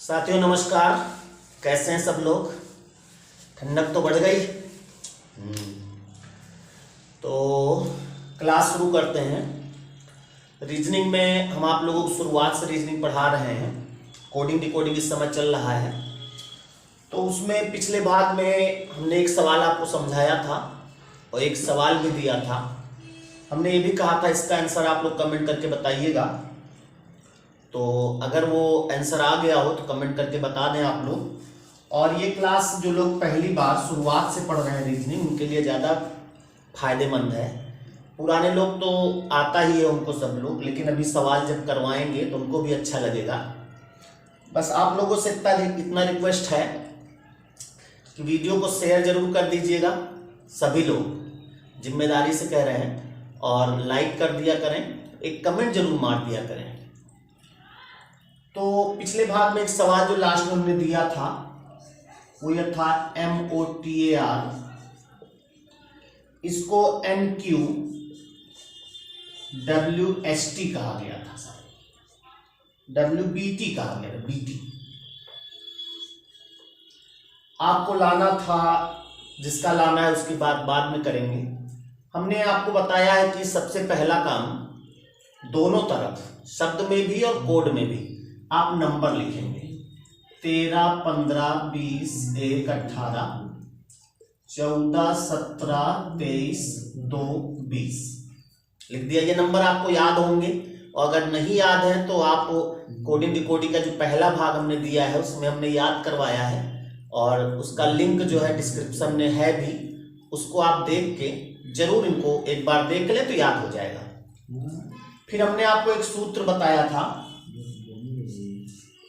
साथियों नमस्कार। कैसे हैं सब लोग? ठंडक तो बढ़ गई। तो क्लास शुरू करते हैं। रीजनिंग में हम आप लोगों को शुरुआत से रीजनिंग पढ़ा रहे हैं। कोडिंग डिकोडिंग इस समय चल रहा है। तो उसमें पिछले भाग में हमने एक सवाल आपको समझाया था और एक सवाल भी दिया था। हमने ये भी कहा था इसका आंसर आप लोग कमेंट करके बताइएगा। तो अगर वो आंसर आ गया हो तो कमेंट करके बता दें आप लोग। और ये क्लास जो लोग पहली बार शुरुआत से पढ़ रहे हैं रीजनिंग, उनके लिए ज़्यादा फायदेमंद है। पुराने लोग तो आता ही है उनको सब लोग, लेकिन अभी सवाल जब करवाएंगे तो उनको भी अच्छा लगेगा। बस आप लोगों से इतना रिक्वेस्ट है कि वीडियो को शेयर जरूर कर दीजिएगा। सभी लोग जिम्मेदारी से कह रहे हैं, और लाइक कर दिया करें, एक कमेंट जरूर मार दिया करें। तो पिछले भाग में एक सवाल जो लास्ट में हमने दिया था वो यह था MOTAR, इसको NQWST कहा गया था, WBT कहा गया था, BT आपको लाना था। जिसका लाना है उसकी बात बाद में करेंगे। हमने आपको बताया है कि सबसे पहला काम दोनों तरफ शब्द में भी और कोड में भी आप नंबर लिखेंगे। 13, 15, 20, 1, 18, 14, 17, 23, 2, 20 लिख दिया। ये नंबर आपको याद होंगे, और अगर नहीं याद है तो आप कोडिंग डिकोडिंग का जो पहला भाग हमने दिया है उसमें हमने याद करवाया है, और उसका लिंक जो है डिस्क्रिप्शन में है भी। उसको आप देख के जरूर इनको एक बार देख लें तो याद हो जाएगा। फिर हमने आपको एक सूत्र बताया था,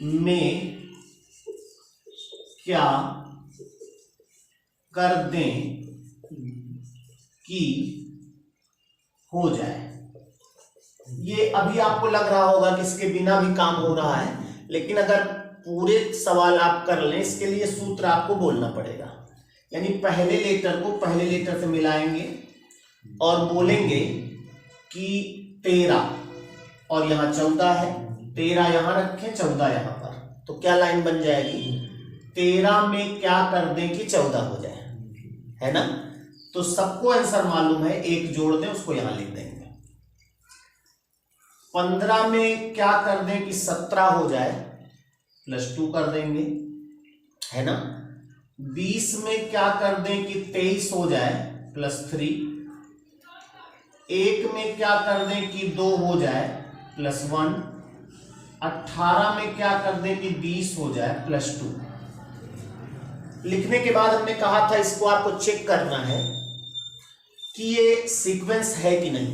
में क्या कर दें कि हो जाए। ये अभी आपको लग रहा होगा कि इसके बिना भी काम हो रहा है, लेकिन अगर पूरे सवाल आप कर लें इसके लिए सूत्र आपको बोलना पड़ेगा। यानी पहले लेटर को पहले लेटर से मिलाएंगे और बोलेंगे कि 13 और यहां 14 है, 13 यहां रखें, 14 यहां पर, तो क्या लाइन बन जाएगी? 13 में क्या कर दें कि 14 हो जाए, है ना? तो सबको आंसर मालूम है, एक जोड़ दें उसको यहां लिख देंगे। 15 में क्या कर दें कि 17 हो जाए, +2 कर देंगे, है ना? 20 में क्या कर दें कि 23 हो जाए, +3। 1 में क्या कर दें कि 2 हो जाए, +1। 18 में क्या कर दें कि 20 हो जाए, +2। लिखने के बाद हमने कहा था इसको आपको चेक करना है कि ये सीक्वेंस है कि नहीं,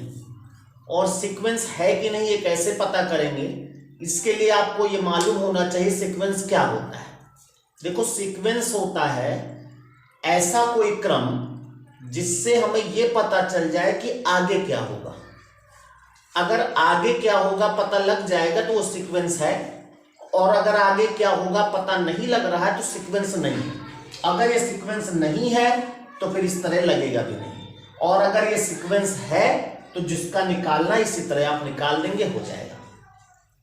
और सीक्वेंस है कि नहीं ये कैसे पता करेंगे? इसके लिए आपको ये मालूम होना चाहिए सीक्वेंस क्या होता है। देखो, सीक्वेंस होता है ऐसा कोई क्रम जिससे हमें ये पता चल जाए कि आगे क्या होगा। अगर आगे क्या होगा पता लग जाएगा तो वो सीक्वेंस है, और अगर आगे क्या होगा पता नहीं लग रहा है तो सीक्वेंस नहीं है। अगर ये सीक्वेंस नहीं है तो फिर इस तरह लगेगा भी नहीं, और अगर ये सीक्वेंस है तो जिसका निकालना इसी तरह आप निकाल देंगे, हो जाएगा।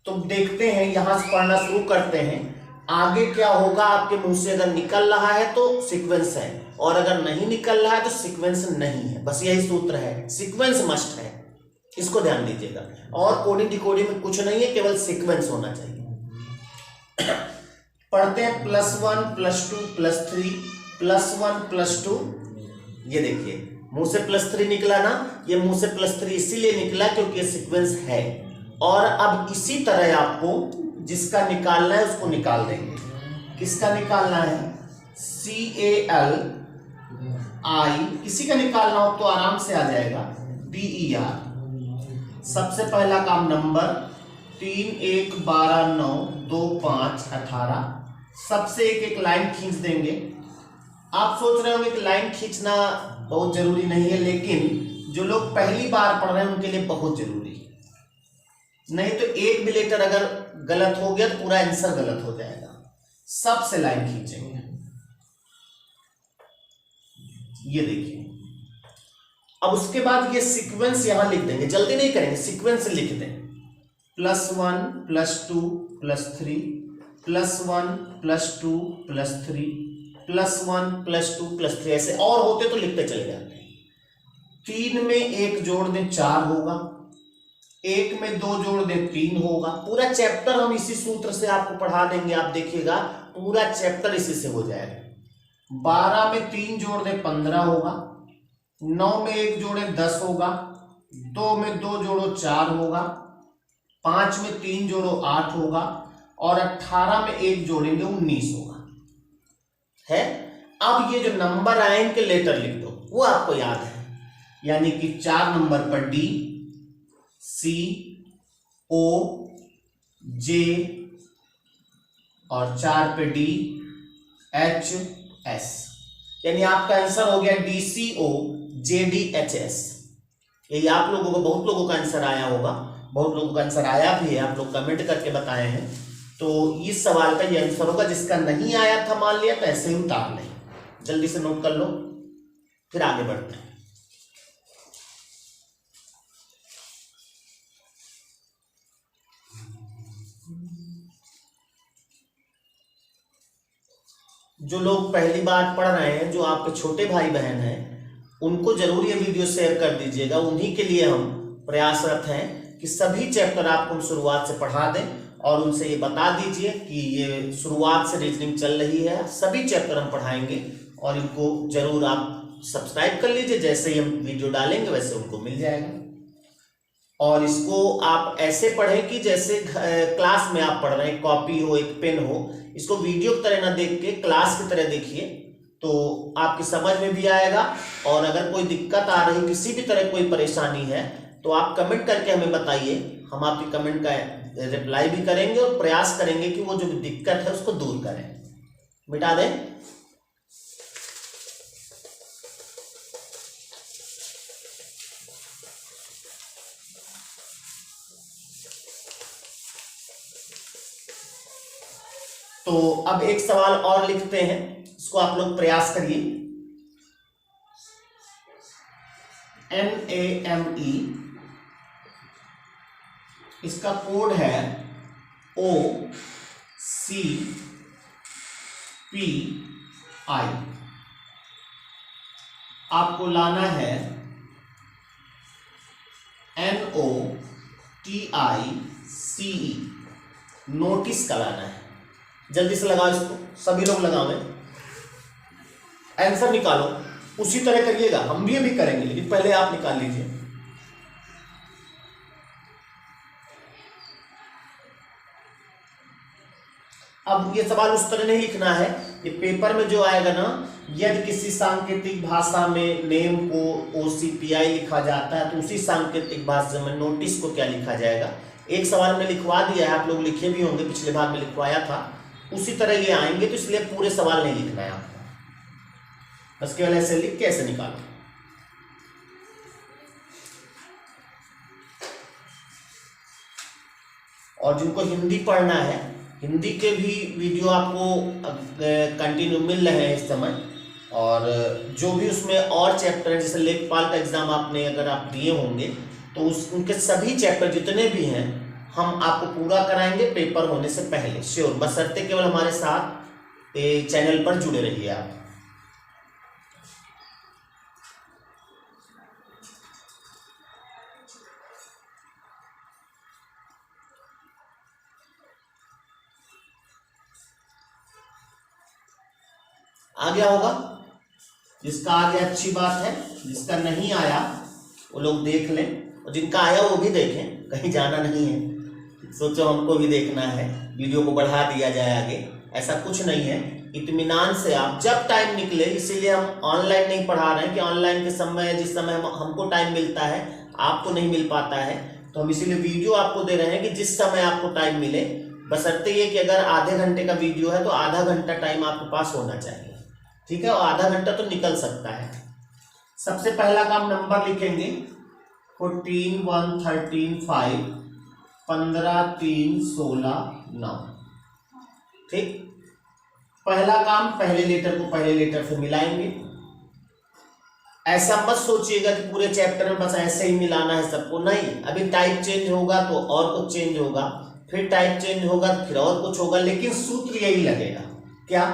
तो देखते हैं, यहां से पढ़ना शुरू करते हैं। आगे क्या होगा आपके मुंह से अगर निकल रहा है तो सीक्वेंस है, और अगर नहीं निकल रहा है तो सीक्वेंस नहीं है। बस यही सूत्र है, सीक्वेंस मस्ट है, इसको ध्यान दीजिएगा। और कोडिंग डिकोडिंग में कुछ नहीं है, केवल सीक्वेंस होना चाहिए। पढ़ते हैं +1, +2, +3, +1, +2। ये देखिए मुंह से +3 निकला ना, ये मुंह से +3 इसीलिए निकला क्योंकि ये सीक्वेंस है। और अब इसी तरह आपको जिसका निकालना है उसको निकाल देंगे। किसका निकालना है? CALI। किसी का निकालना हो तो आराम से आ जाएगा, DER। सबसे पहला काम नंबर 3, 1, 12, 9, 2, 5, 18। सबसे एक एक लाइन खींच देंगे। आप सोच रहे होंगे कि लाइन खींचना बहुत जरूरी नहीं है, लेकिन जो लोग पहली बार पढ़ रहे हैं उनके लिए बहुत जरूरी है। नहीं तो एक भी लेटर अगर गलत हो गया तो पूरा आंसर गलत हो जाएगा। सबसे लाइन खींचेंगे। ये देखिए, अब उसके बाद ये सीक्वेंस यहां लिख देंगे, जल्दी नहीं करेंगे, सीक्वेंस लिख दें। +1, +2, +3, +1 +2 +3 +1 +2 +3 ऐसे और होते तो लिखते चले जाते हैं। 3 में 1 जोड़ दें 4 होगा, 1 में 2 जोड़ दें 3 होगा। पूरा चैप्टर हम इसी सूत्र से आपको पढ़ा देंगे, आप देखिएगा पूरा चैप्टर इसी से हो जाएगा। 12 में 3 जोड़ दें 15 होगा, 9 में 1 जोड़े 10 होगा, 2 में 2 जोड़ो 4 होगा, 5 में 3 जोड़ो 8 होगा और 18 में 1 जोड़ेंगे 19 होगा। है, अब ये जो नंबर आए इनके लेटर लिख दो, वो आपको याद है। यानी कि 4 नंबर पर D, C, O, J और 4 पे D, H, S। यानी आपका आंसर हो गया DCO JDHS। यही आप लोगों को, बहुत लोगों का आंसर आया होगा, बहुत लोगों का आंसर आया भी है, आप लोग कमेंट करके बताए हैं। तो इस सवाल का ये आंसर होगा। जिसका नहीं आया था मान लिया तो ऐसे ही उतार लें, जल्दी से नोट कर लो, फिर आगे बढ़ते हैं। जो लोग पहली बार पढ़ रहे हैं, जो आपके छोटे भाई बहन हैं, उनको जरूर ये वीडियो शेयर कर दीजिएगा। उन्हीं के लिए हम प्रयासरत हैं कि सभी चैप्टर आपको हम शुरुआत से पढ़ा दें और उनसे ये बता दीजिए कि ये शुरुआत से रीजनिंग चल रही है, सभी चैप्टर हम पढ़ाएंगे और इनको जरूर आप सब्सक्राइब कर लीजिए। जैसे ही हम वीडियो डालेंगे वैसे उनको मिल जाएगा। और इसको आप ऐसे पढ़ें कि जैसे क्लास में आप पढ़ रहे हैं, कॉपी हो, एक पेन हो। इसको वीडियो की तरह ना देख के क्लास की तरह देखिए, तो आपकी समझ में भी आएगा। और अगर कोई दिक्कत आ रही, किसी भी तरह कोई परेशानी है, तो आप कमेंट करके हमें बताइए। हम आपकी कमेंट का रिप्लाई भी करेंगे और प्रयास करेंगे कि वो जो दिक्कत है उसको दूर करें, मिटा दें। तो अब एक सवाल और लिखते हैं, इसको आप लोग प्रयास करिए। NAME, इसका कोड है OCPI। आपको लाना है NOTICE, नोटिस का लाना है। जल्दी से लगाओ इसको, सभी लोग लगाओ, आंसर निकालो। उसी तरह करिएगा, हम भी अभी करेंगे, लेकिन पहले आप निकाल लीजिए। अब ये सवाल उस तरह नहीं लिखना है, ये पेपर में जो आएगा ना, यदि किसी सांकेतिक भाषा में नेम को OCPI लिखा जाता है तो उसी सांकेतिक भाषा में नोटिस को क्या लिखा जाएगा। एक सवाल हमने लिखवा दिया है, आप लोग लिखे भी होंगे, पिछले भाग में लिखवाया था। उसी तरह ये आएंगे, तो इसलिए पूरे सवाल नहीं लिखना है आपको, बस केवल ऐसे लिख के ऐसे निकालो। और जिनको हिंदी पढ़ना है, हिंदी के भी वीडियो आपको कंटिन्यू मिल रहे हैं इस समय। और जो भी उसमें और चैप्टर है, जैसे लेखपाल का एग्जाम आपने अगर आप दिए होंगे तो उनके सभी चैप्टर जितने भी हैं हम आपको पूरा कराएंगे पेपर होने से पहले, श्योर। बशर्ते केवल हमारे साथ चैनल पर जुड़े रहिए आप। आ गया होगा, जिसका आ गया अच्छी बात है, जिसका नहीं आया वो लोग देख लें, और जिनका आया वो भी देखें, कहीं जाना नहीं है। सोचो हमको भी देखना है, वीडियो को बढ़ा दिया जाए आगे, ऐसा कुछ नहीं है। इत्मीनान से आप जब टाइम निकले, इसीलिए हम ऑनलाइन नहीं पढ़ा रहे हैं कि ऑनलाइन के समय, जिस समय हमको टाइम मिलता है आपको नहीं मिल पाता है, तो हम इसीलिए वीडियो आपको दे रहे हैं कि जिस समय आपको टाइम मिले। बशर्ते ये कि अगर आधे घंटे का वीडियो है तो आधा घंटा टाइम आपके पास होना चाहिए, ठीक है। और आधा घंटा तो निकल सकता है। सबसे पहला काम, नंबर लिखेंगे 14 1 13 5 15 3 16 9, ठीक। पहला काम, पहले लेटर को पहले लेटर से मिलाएंगे। ऐसा मत सोचिएगा कि पूरे चैप्टर में बस ऐसे ही मिलाना है सबको, नहीं। अभी टाइप चेंज होगा तो और कुछ चेंज होगा, फिर टाइप चेंज होगा, फिर और कुछ होगा, लेकिन सूत्र यही लगेगा। क्या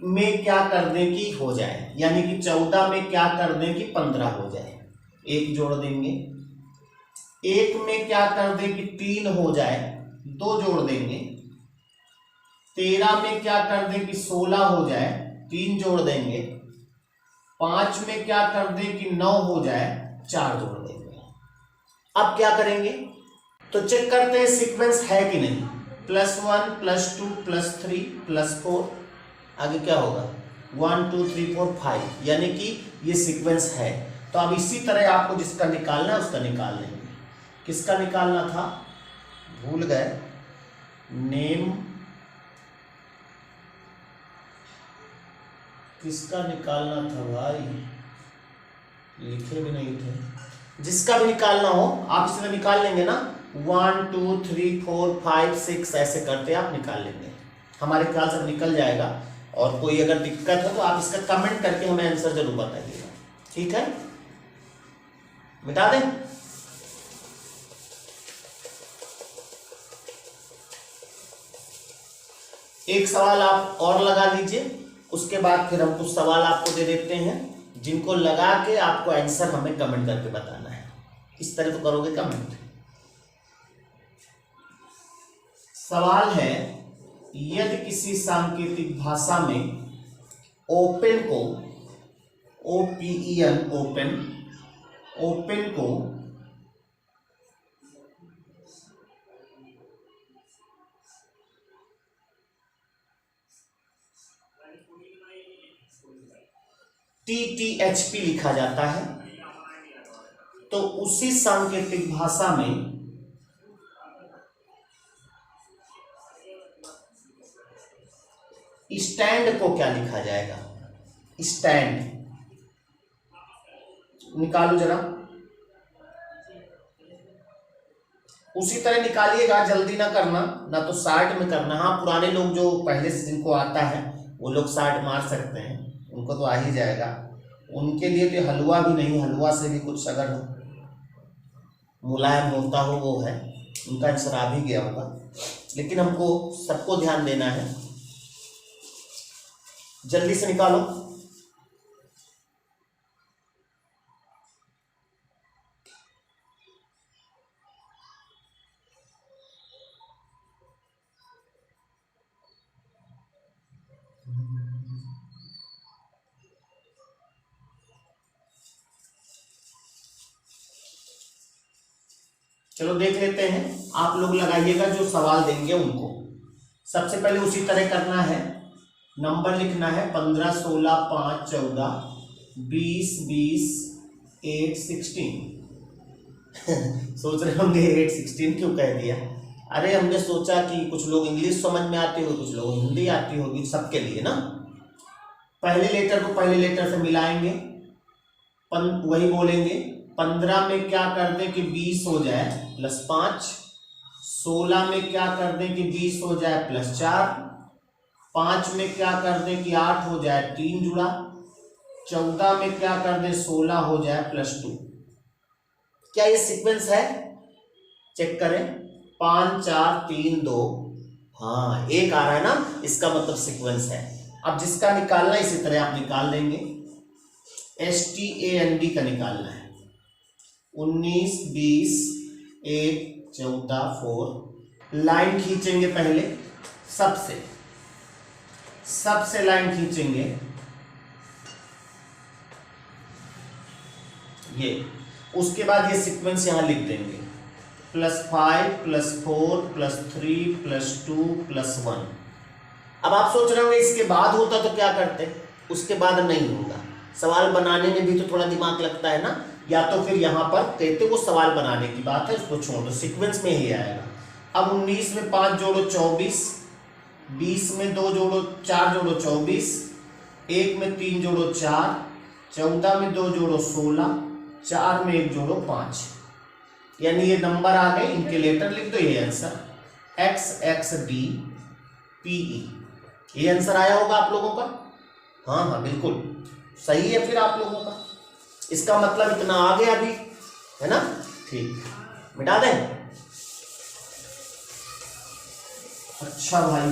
में क्या कर दें कि हो जाए, यानी कि 14 में क्या कर दें कि 15 हो जाए, एक जोड़ देंगे। एक में क्या कर दें कि 3 हो जाए, 2 जोड़ देंगे। 13 में क्या कर दें कि 16 हो जाए, 3 जोड़ देंगे। 5 में क्या कर दें कि 9 हो जाए, 4 जोड़ देंगे। अब क्या करेंगे तो चेक करते हैं सीक्वेंस है कि नहीं। +1 +2 +3 +4, आगे क्या होगा 1 2 3 4 5, यानी कि ये सीक्वेंस है। तो अब इसी तरह आपको जिसका निकालना है उसका निकाल लेंगे। किसका निकालना था, भूल गए, नेम किसका निकालना था भाई, लिखे भी नहीं थे। जिसका भी निकालना हो आप इसमें निकाल लेंगे ना, 1 2 3 4 5 6 ऐसे करते आप निकाल लेंगे। हमारे ख्याल से निकल जाएगा। और कोई अगर दिक्कत हो तो आप इसका कमेंट करके हमें आंसर जरूर बताइएगा, ठीक है। मिटा दें। एक सवाल आप और लगा लीजिए, उसके बाद फिर हम कुछ सवाल आपको दे देते हैं जिनको लगा के आपको आंसर हमें कमेंट करके बताना है। इस तरह तो करोगे कमेंट। सवाल है, यदि किसी सांकेतिक भाषा में ओपन को OPEN ओपन को TTHP लिखा जाता है, तो उसी सांकेतिक भाषा में स्टैंड को क्या लिखा जाएगा। स्टैंड निकालो जरा, उसी तरह निकालिएगा, जल्दी ना करना, ना तो शार्ट में करना। हाँ, पुराने लोग जो पहले से जिनको आता है वो लोग शार्ट मार सकते हैं, उनको तो आ ही जाएगा। उनके लिए तो हलवा भी नहीं, हलवा से भी कुछ अगर मुलायम होता हो वो है, उनका आंसर आ भी गया होगा। लेकिन हमको सबको ध्यान देना है, जल्दी से निकालो। चलो देख लेते हैं, आप लोग लगाइएगा जो सवाल देंगे उनको। सबसे पहले उसी तरह करना है, नंबर लिखना है 15 16 5 14 20 20 8 16। सोच रहे होंगे 8 16 क्यों कह दिया। अरे हमने सोचा कि कुछ लोग इंग्लिश समझ में आती होगी, कुछ लोग हिंदी आती होगी, सबके लिए ना। पहले लेटर को पहले लेटर से मिलाएंगे, वही बोलेंगे। 15 में क्या कर दें कि 20 हो जाए +5। 16 में क्या कर दें कि 20 हो जाए +4। 5 में क्या कर दें कि 8 हो जाए 3 जुड़ा। 14 में क्या कर दें 16 हो जाए +2। क्या ये सीक्वेंस है, चेक करें। 5 4 3 2, हाँ एक आ रहा है ना, इसका मतलब सीक्वेंस है। अब जिसका निकालना इसी तरह आप निकाल लेंगे। STAND का निकालना है, 19 20 1 14 4। लाइन खींचेंगे पहले, सबसे लाइन खींचेंगे ये। उसके बाद ये सीक्वेंस यहां लिख देंगे, +5 +4 +3 +2 +1। अब आप सोच रहे होंगे इसके बाद होता तो क्या करते, उसके बाद नहीं होगा। सवाल बनाने में भी तो थोड़ा दिमाग लगता है ना, या तो फिर यहां पर कहते वो सवाल बनाने की बात है, उसको छोड़ दो, सीक्वेंस में ही आएगा। अब 19 में 5 जोड़ो 24, 20 में 2 जोड़ो 4 जोड़ो 24, 1 में 3 जोड़ो 4, 14 में 2 जोड़ो 16, 4 में 1 जोड़ो 5। यानी ये नंबर आ गए, इनके लेटर लिख दो, ये आंसर XXDPE। ये आंसर आया होगा आप लोगों का। हाँ हाँ बिल्कुल सही है फिर आप लोगों का, इसका मतलब इतना आ गया अभी, है ना। ठीक, मिटा दें। अच्छा भाई,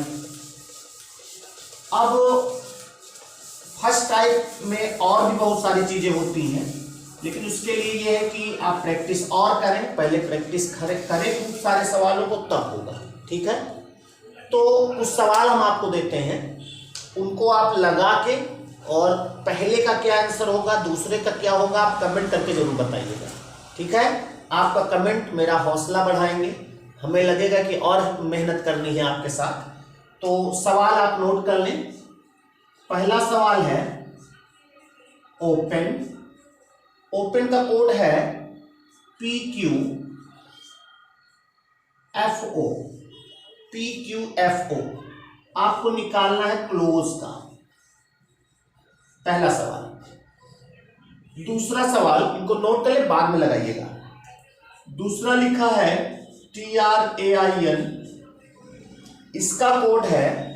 अब फर्स्ट टाइप में और भी बहुत सारी चीजें होती हैं, लेकिन उसके लिए ये है कि आप प्रैक्टिस और करें, पहले प्रैक्टिस करें खूब सारे सवालों को, तब होगा। ठीक है, तो कुछ सवाल हम आपको देते हैं, उनको आप लगा के, और पहले का क्या आंसर होगा, दूसरे का क्या होगा, आप कमेंट करके जरूर बताइएगा। ठीक है, आपका कमेंट मेरा हौसला बढ़ाएंगे, हमें लगेगा कि और मेहनत करनी है आपके साथ। तो सवाल आप नोट कर लें। पहला सवाल है ओपन। ओपन का कोड है PQFO। PQFO आपको निकालना है क्लोज का। पहला सवाल। दूसरा सवाल, इनको नोट कर ले, बाद में लगाइएगा। दूसरा लिखा है TRAIN, इसका कोड है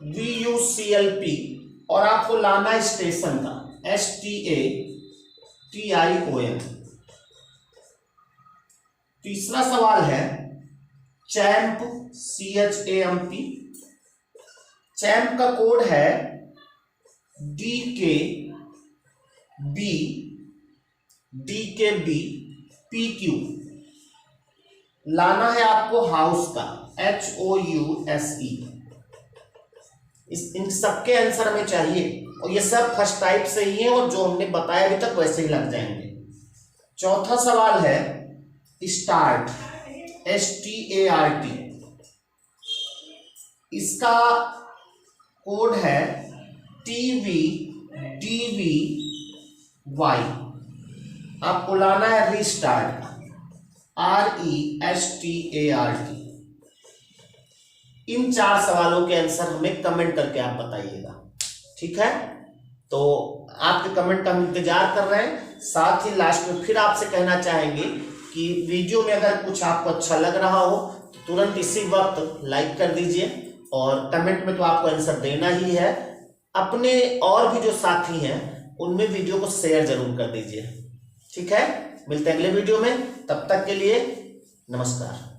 VUCLP, और आपको लाना है स्टेशन का, STATION। तीसरा सवाल है चैम्प, CHAMP। चैम्प का कोड है DKB PQ। लाना है आपको हाउस का, HOUSE। इन सबके आंसर हमें चाहिए, और ये सब फर्स्ट टाइप से ही है, और जो हमने बताया अभी तक वैसे ही लग जाएंगे। चौथा सवाल है स्टार्ट, START। इसका कोड है TVDVY। आपको लाना है रिस्टार्ट, RESTART। इन 4 सवालों के आंसर हमें कमेंट करके आप बताइएगा। ठीक है, तो आपके कमेंट का हम इंतजार कर रहे हैं। साथ ही लास्ट में फिर आपसे कहना चाहेंगे कि वीडियो में अगर कुछ आपको अच्छा लग रहा हो तो तुरंत इसी वक्त लाइक कर दीजिए, और कमेंट में तो आपको आंसर देना ही है। अपने और भी जो साथी हैं उनमें वीडियो को शेयर जरूर कर दीजिए। ठीक है, मिलते हैं अगले वीडियो में, तब तक के लिए नमस्कार।